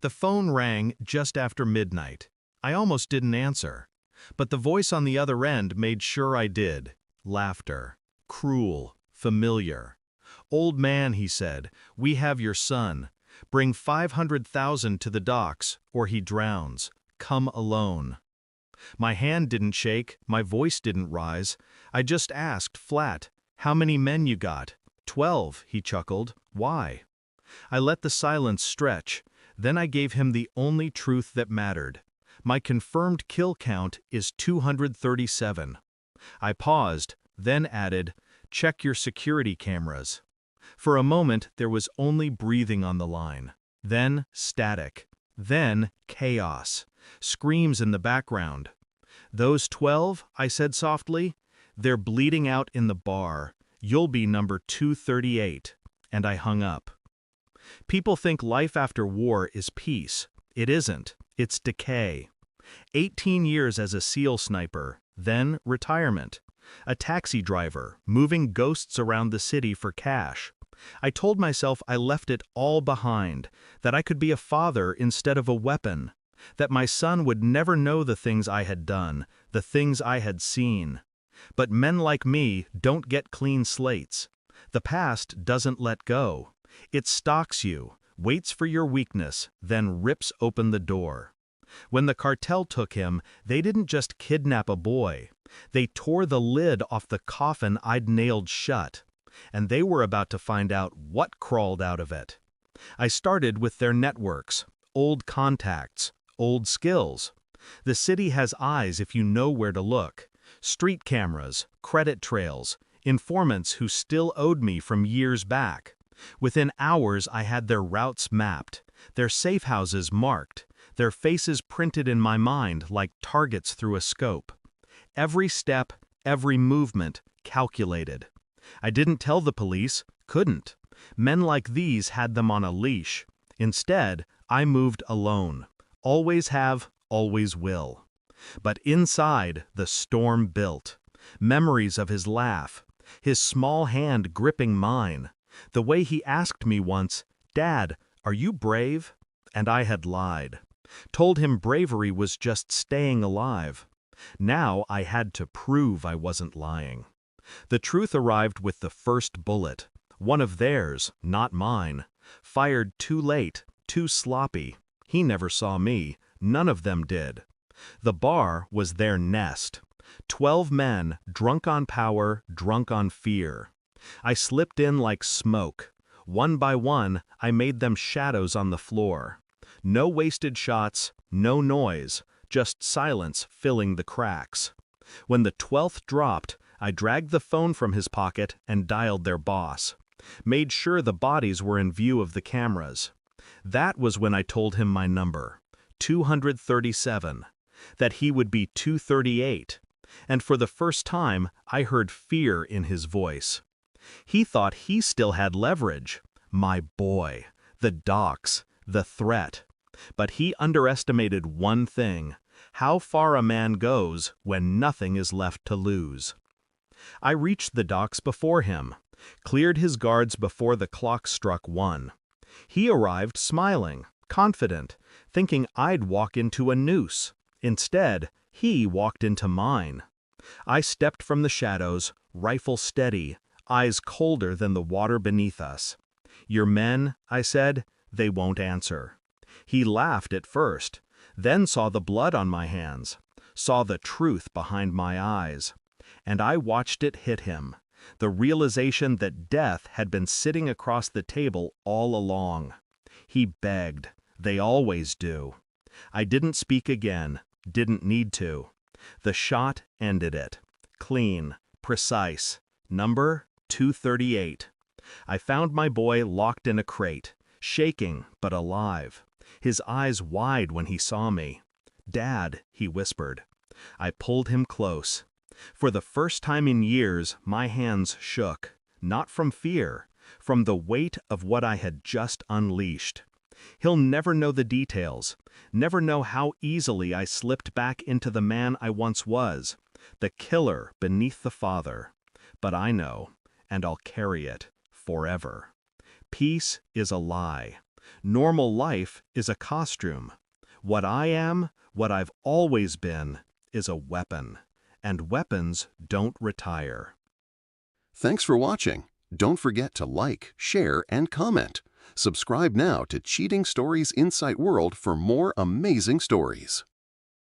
The phone rang just after midnight. I almost didn't answer. But the voice on the other end made sure I did. Laughter. Cruel. Familiar. "Old man," he said, "we have your son. Bring 500,000 to the docks, or he drowns. Come alone." My hand didn't shake, my voice didn't rise. I just asked, flat, "How many men you got?" "12, he chuckled. "Why?" I let the silence stretch. Then I gave him the only truth that mattered. My confirmed kill count is 237. I paused, then added, "Check your security cameras." For a moment, there was only breathing on the line. Then static. Then chaos. Screams in the background. "Those 12, I said softly, "they're bleeding out in the bar. You'll be number 238. And I hung up. People think life after war is peace. It isn't. It's decay. 18 years as a SEAL sniper, then retirement. A taxi driver, moving ghosts around the city for cash. I told myself I left it all behind, that I could be a father instead of a weapon, that my son would never know the things I had done, the things I had seen. But men like me don't get clean slates. The past doesn't let go. It stalks you, waits for your weakness, then rips open the door. When the cartel took him, they didn't just kidnap a boy. They tore the lid off the coffin I'd nailed shut. And they were about to find out what crawled out of it. I started with their networks, old contacts, old skills. The city has eyes if you know where to look. Street cameras, credit trails, informants who still owed me from years back. Within hours I had their routes mapped, their safe houses marked, their faces printed in my mind like targets through a scope. Every step, every movement, calculated. I didn't tell the police, couldn't. Men like these had them on a leash. Instead, I moved alone. Always have, always will. But inside, the storm built. Memories of his laugh, his small hand gripping mine, the way he asked me once, "Dad, are you brave?" And I had lied. Told him bravery was just staying alive. Now I had to prove I wasn't lying. The truth arrived with the first bullet. One of theirs, not mine. Fired too late, too sloppy. He never saw me. None of them did. The bar was their nest. 12 men, drunk on power, drunk on fear. I slipped in like smoke. One by one, I made them shadows on the floor. No wasted shots, no noise, just silence filling the cracks. When the 12th dropped, I dragged the phone from his pocket and dialed their boss. Made sure the bodies were in view of the cameras. That was when I told him my number, 237, that he would be 238, and for the first time I heard fear in his voice. He thought he still had leverage. My boy, the docks, the threat. But he underestimated one thing, how far a man goes when nothing is left to lose. I reached the docks before him, cleared his guards before the clock struck 1. He arrived smiling, confident, thinking I'd walk into a noose. Instead, he walked into mine. I stepped from the shadows, rifle steady, eyes colder than the water beneath us. "Your men," I said, "they won't answer." He laughed at first, then saw the blood on my hands, saw the truth behind my eyes. And I watched it hit him, the realization that death had been sitting across the table all along. He begged. They always do. I didn't speak again, didn't need to. The shot ended it. Clean, precise. Number 238. I found my boy locked in a crate, shaking but alive. His eyes wide when he saw me. "Dad," he whispered. I pulled him close. For the first time in years, my hands shook, not from fear, from the weight of what I had just unleashed. He'll never know the details, never know how easily I slipped back into the man I once was, the killer beneath the father. But I know, and I'll carry it forever. Peace is a lie. Normal life is a costume. What I am, what I've always been, is a weapon. And weapons don't retire. Thanks for watching. Don't forget to like, share, and comment. Subscribe now to Cheating Stories Insight World for more amazing stories.